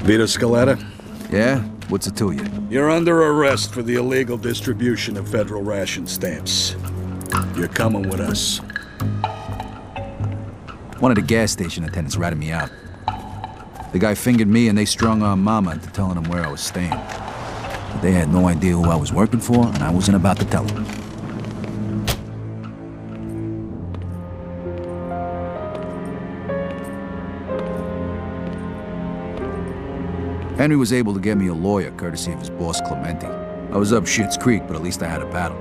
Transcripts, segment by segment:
Vito Scaletta? Yeah? What's it to you? You're under arrest for the illegal distribution of federal ration stamps. You're coming with us. One of the gas station attendants ratted me out. The guy fingered me and they strung on Mama into telling him where I was staying. But they had no idea who I was working for, and I wasn't about to tell them. Henry was able to get me a lawyer, courtesy of his boss, Clemente. I was up Schitt's Creek, but at least I had a paddle.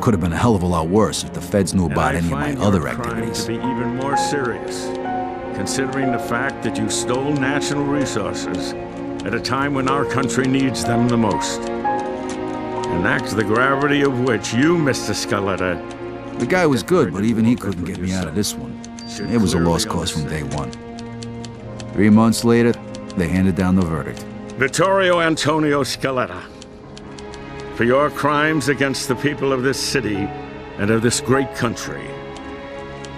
Could have been a hell of a lot worse if the feds knew about any of my other activities. To be even more serious, considering the fact that you stole national resources at a time when our country needs them the most. An act the gravity of which you, Mr. Scaletta... The guy was good, but even he couldn't get me out of this one. It was a lost cause from day one. 3 months later, they handed down the verdict. Vittorio Antonio Scaletta, for your crimes against the people of this city and of this great country,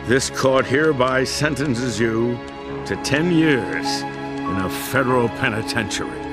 this court hereby sentences you to 10 years in a federal penitentiary.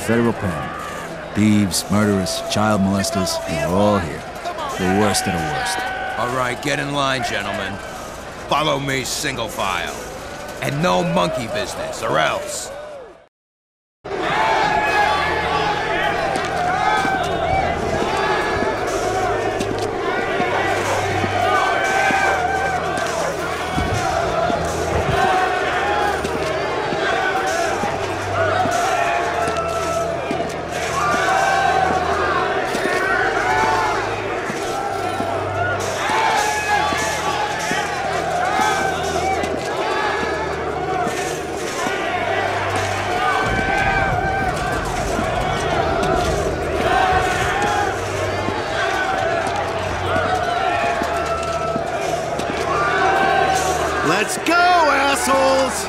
Federal pen. Thieves, murderers, child molesters, they were all here. The worst of the worst. All right, get in line, gentlemen. Follow me single file. And no monkey business, or else. Let's go, assholes!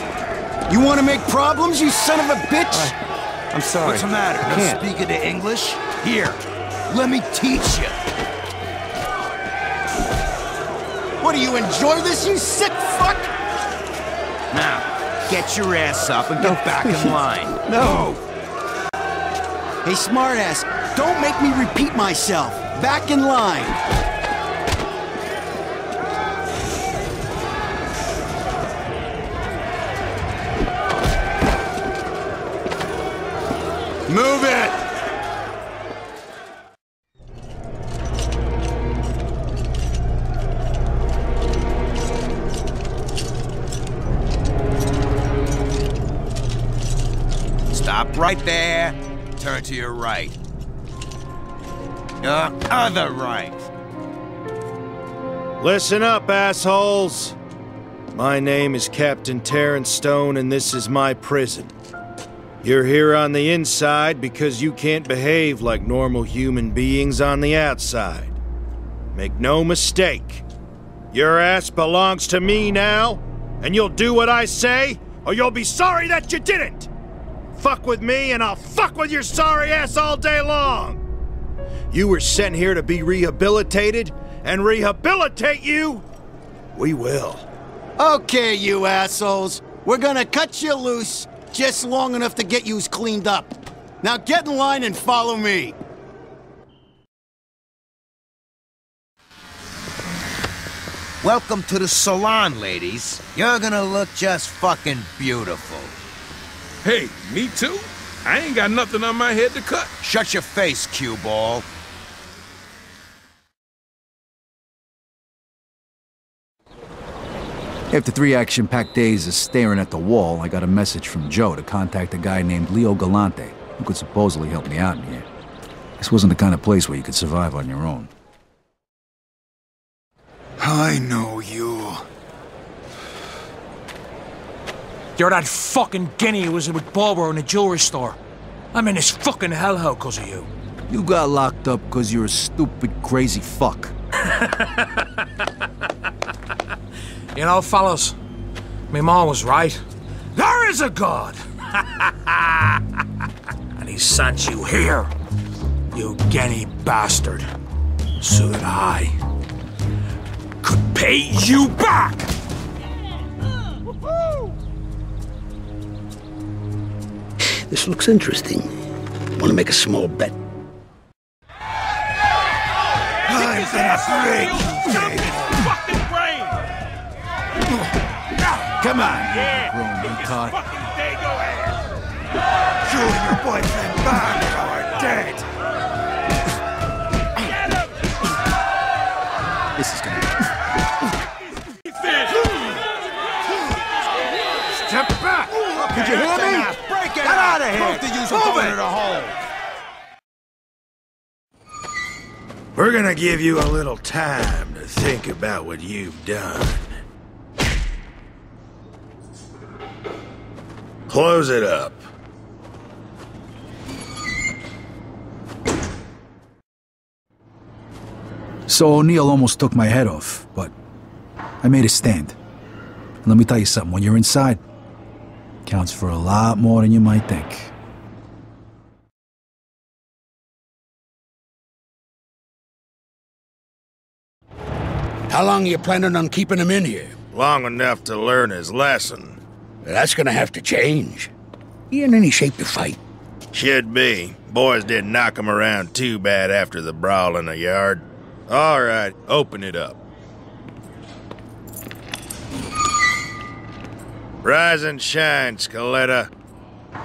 You want to make problems, you son of a bitch? I'm sorry. What's the matter? No speaking to English? Here, let me teach you. What, do you enjoy this, you sick fuck? Now, get your ass up and get back in line. No. Hey, smartass, don't make me repeat myself. Back in line. Move it! Stop right there. Turn to your right. Your other right. Listen up, assholes. My name is Captain Terrence Stone, and this is my prison. You're here on the inside because you can't behave like normal human beings on the outside. Make no mistake. Your ass belongs to me now, and you'll do what I say, or you'll be sorry that you didn't! Fuck with me, and I'll fuck with your sorry ass all day long! You were sent here to be rehabilitated, and rehabilitate you, we will. Okay, you assholes. We're gonna cut you loose. Just long enough to get yous cleaned up. Now get in line and follow me. Welcome to the salon, ladies. You're gonna look just fucking beautiful. Hey, me too? I ain't got nothing on my head to cut. Shut your face, cue ball. After 3 action-packed days of staring at the wall, I got a message from Joe to contact a guy named Leo Galante, who could supposedly help me out in here. This wasn't the kind of place where you could survive on your own. I know you. You're that fucking guinea who was with Barbara in the jewelry store. I'm in this fucking hellhole because of you. You got locked up because you're a stupid, crazy fuck. You know, fellas, my mom was right. There is a God! And he sent you here, you guinea bastard, so that I could pay you back! This looks interesting. Want to make a small bet? I'm gonna break you, baby. Fucking brain! Come on. Yeah! Grown Get your retard. fucking dago ass! You and your boyfriend Barney are dead. Get him! This is gonna... Step back! Did you hear me? Break it! Get out of here! Both of you are going to the hole. We're gonna give you a little time to think about what you've done. Close it up. So O'Neill almost took my head off, but I made a stand. And let me tell you something, when you're inside, counts for a lot more than you might think. How long are you planning on keeping him in here? Long enough to learn his lesson. That's gonna have to change. He in any shape to fight? Should be. Boys didn't knock him around too bad after the brawl in the yard. All right, open it up. Rise and shine, Scaletta.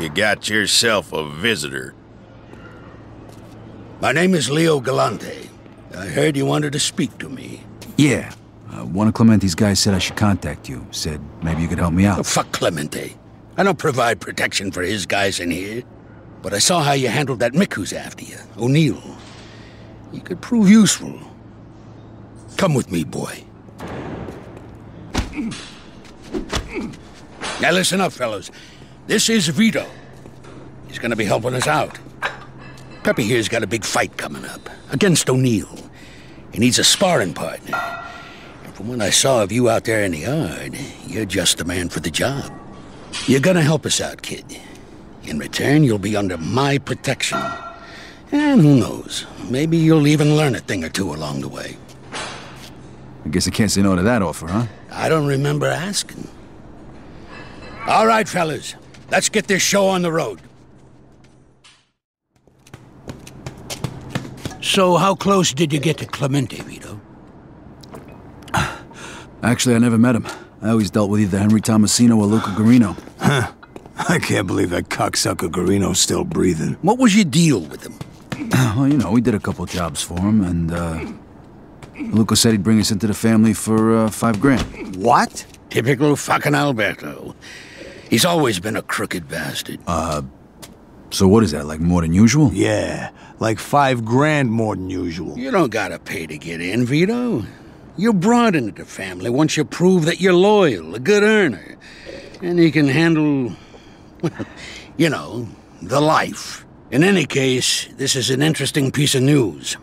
You got yourself a visitor. My name is Leo Galante. I heard you wanted to speak to me. Yeah. One of Clemente's guys said I should contact you. Said maybe you could help me out. Oh, fuck Clemente. I don't provide protection for his guys in here. But I saw how you handled that Mick who's after you, O'Neill. You could prove useful. Come with me, boy. Now listen up, fellows. This is Vito. He's gonna be helping us out. Peppy here's got a big fight coming up against O'Neill. He needs a sparring partner. And from what I saw of you out there in the yard, you're just the man for the job. You're gonna help us out, kid. In return, you'll be under my protection. And who knows, maybe you'll even learn a thing or two along the way. I guess I can't say no to that offer, huh? I don't remember asking. All right, fellas, let's get this show on the road. So, how close did you get to Clemente, Vito? Actually, I never met him. I always dealt with either Henry Tomasino or Luca Guarino. Huh. I can't believe that cocksucker Guarino's still breathing. What was your deal with him? Well, you know, we did a couple jobs for him, and, Luca said he'd bring us into the family for, $5 grand. What? Typical fucking Alberto. He's always been a crooked bastard. So what is that, like more than usual? Yeah, like $5 grand more than usual. You don't gotta pay to get in, Vito. You're brought into the family once you prove that you're loyal, a good earner, and you can handle, you know, the life. In any case, this is an interesting piece of news.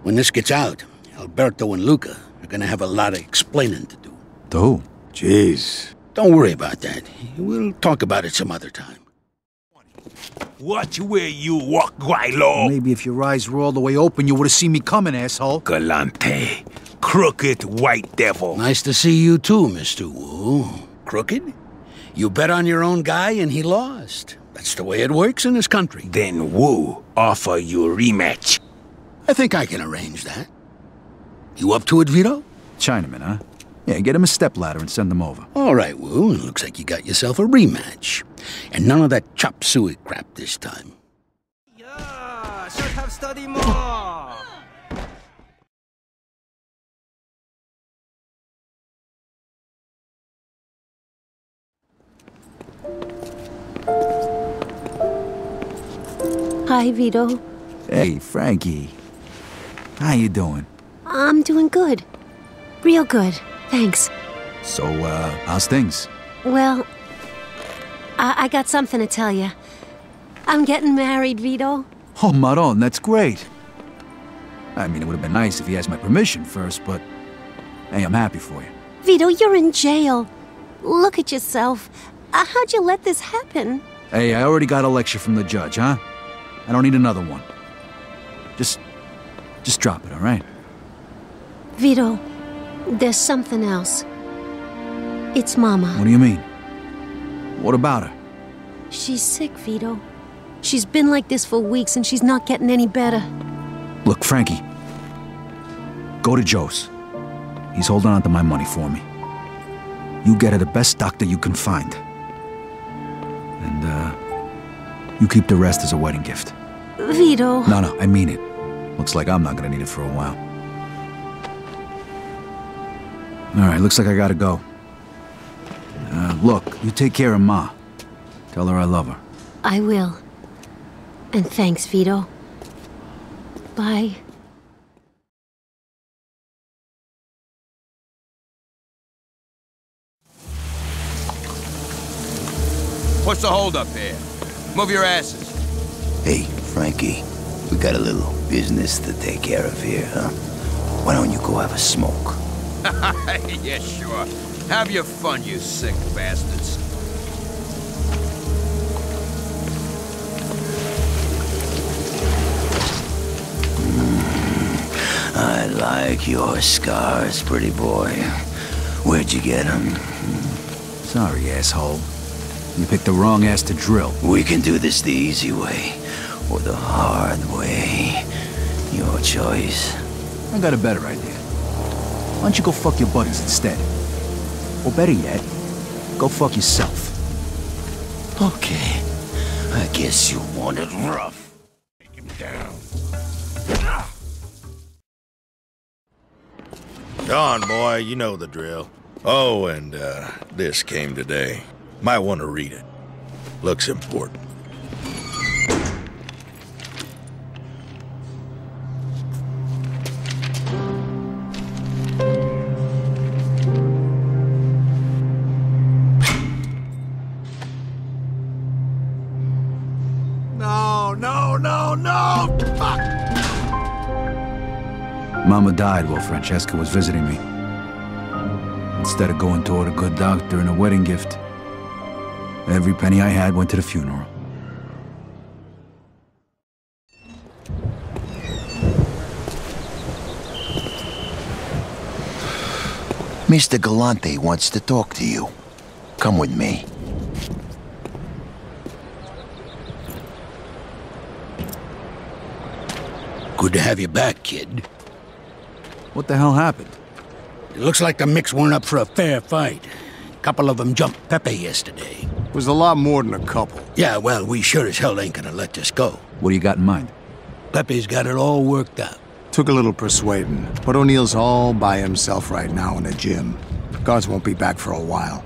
When this gets out, Alberto and Luca are gonna have a lot of explaining to do. To who? Jeez. Don't worry about that. We'll talk about it some other time. Watch where you walk, Guaylo. Maybe if your eyes were all the way open, you would have seen me coming, asshole. Galante. Crooked white devil. Nice to see you too, Mr. Wu. Crooked? You bet on your own guy and he lost. That's the way it works in this country. Then Wu offer you a rematch. I think I can arrange that. You up to it, Vito? Chinaman, huh? Yeah, get him a stepladder and send him over. All right, Wu. Looks like you got yourself a rematch. And none of that chop suey crap this time. Yeah, should have studied more. Hi, Vito. Hey, Frankie. How you doing? I'm doing good. Real good, thanks. So, how's things? Well, I got something to tell you. I'm getting married, Vito. Oh, Maron, that's great. I mean, it would have been nice if he asked my permission first, but... Hey, I'm happy for you. Vito, you're in jail. Look at yourself. How'd you let this happen? Hey, I already got a lecture from the judge, huh? I don't need another one. Just drop it, all right? Vito, there's something else. It's Mama. What do you mean? What about her? She's sick, Vito. She's been like this for weeks and she's not getting any better. Look, Frankie. Go to Joe's. He's holding on to my money for me. You get her the best doctor you can find. And, you keep the rest as a wedding gift. Vito... No, I mean it. Looks like I'm not gonna need it for a while. Alright, looks like I gotta go. Look, you take care of Ma. Tell her I love her. I will. And thanks, Vito. Bye. What's the holdup here? Move your asses. Hey, Frankie. We got a little business to take care of here, huh? Why don't you go have a smoke? Yeah, sure. Have your fun, you sick bastards. I like your scars, pretty boy. Where'd you get them? Sorry, asshole. You picked the wrong ass to drill. We can do this the easy way, or the hard way. Your choice. I got a better idea. Why don't you go fuck your buddies instead? Or better yet, go fuck yourself. Okay. I guess you want it rough. Take him down. Go on, boy. You know the drill. Oh, and, this came today. Might want to read it. Looks important. No! Fuck! Mama died while Francesca was visiting me. Instead of going toward a good doctor and a wedding gift, every penny I had went to the funeral. Mr. Galante wants to talk to you. Come with me. Good to have you back, kid. What the hell happened? It looks like the Micks weren't up for a fair fight. A couple of them jumped Pepe yesterday. It was a lot more than a couple. Yeah, well, we sure as hell ain't gonna let this go. What do you got in mind? Pepe's got it all worked out. Took a little persuading, but O'Neill's all by himself right now in the gym. Guards won't be back for a while.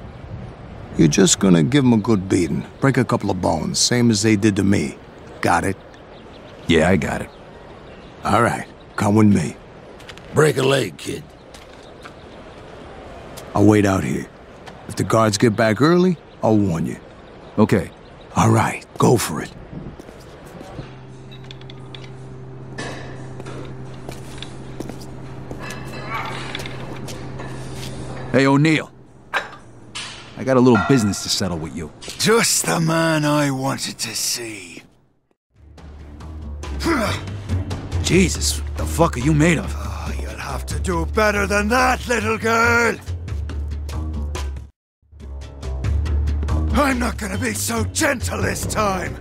You're just gonna give him a good beating. Break a couple of bones, same as they did to me. Got it? Yeah, I got it. All right, come with me. Break a leg, kid. I'll wait out here. If the guards get back early, I'll warn you. Okay. All right, go for it. Hey, O'Neill. I got a little business to settle with you. Just the man I wanted to see. Jesus, what the fuck are you made of? Oh, you'll have to do better than that, little girl. I'm not gonna be so gentle this time.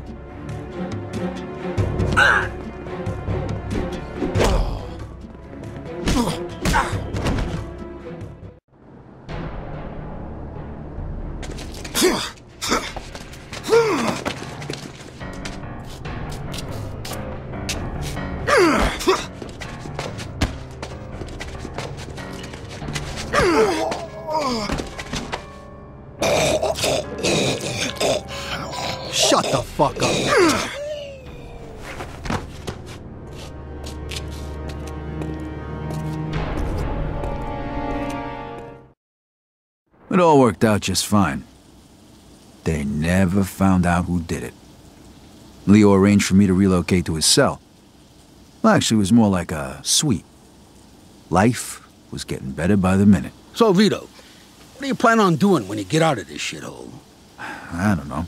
Shut the fuck up. It all worked out just fine. They never found out who did it. Leo arranged for me to relocate to his cell. Well, actually, it was more like a suite. Life was getting better by the minute. So, Vito, what do you plan on doing when you get out of this shithole? I don't know.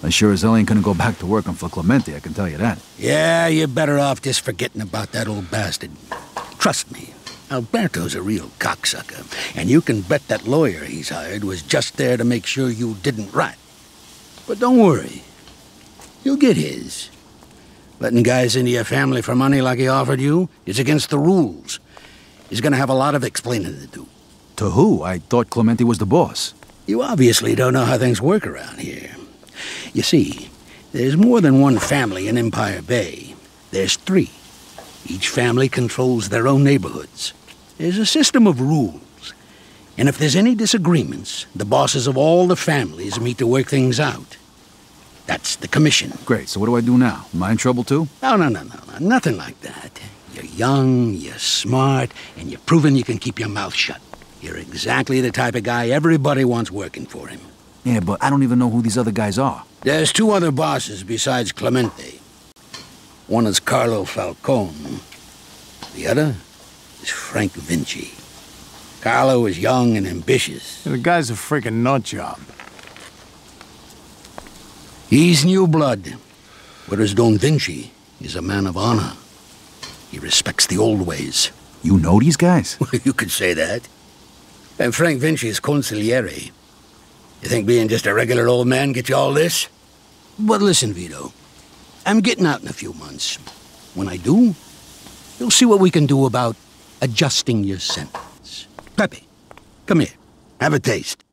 I sure as hell ain't gonna go back to working for Clemente, I can tell you that. Yeah, you're better off just forgetting about that old bastard. Trust me, Alberto's a real cocksucker, and you can bet that lawyer he's hired was just there to make sure you didn't rat. But don't worry, you'll get his. Letting guys into your family for money like he offered you is against the rules. He's gonna have a lot of explaining to do. To who? I thought Clemente was the boss. You obviously don't know how things work around here. You see, there's more than one family in Empire Bay. There's 3. Each family controls their own neighborhoods. There's a system of rules. And if there's any disagreements, the bosses of all the families meet to work things out. That's the commission. Great, so what do I do now? Am I in trouble too? No, nothing like that. You're young, you're smart, and you're proven you can keep your mouth shut. You're exactly the type of guy everybody wants working for him. Yeah, but I don't even know who these other guys are. There's 2 other bosses besides Clemente. One is Carlo Falcone. The other is Frank Vinci. Carlo is young and ambitious. The guy's a freaking nut job. He's new blood, whereas Don Vinci is a man of honor. He respects the old ways. You know these guys? You could say that. And Frank Vinci is consigliere. You think being just a regular old man gets you all this? But listen, Vito, I'm getting out in a few months. When I do, you'll see what we can do about adjusting your sentence. Pepe, come here. Have a taste.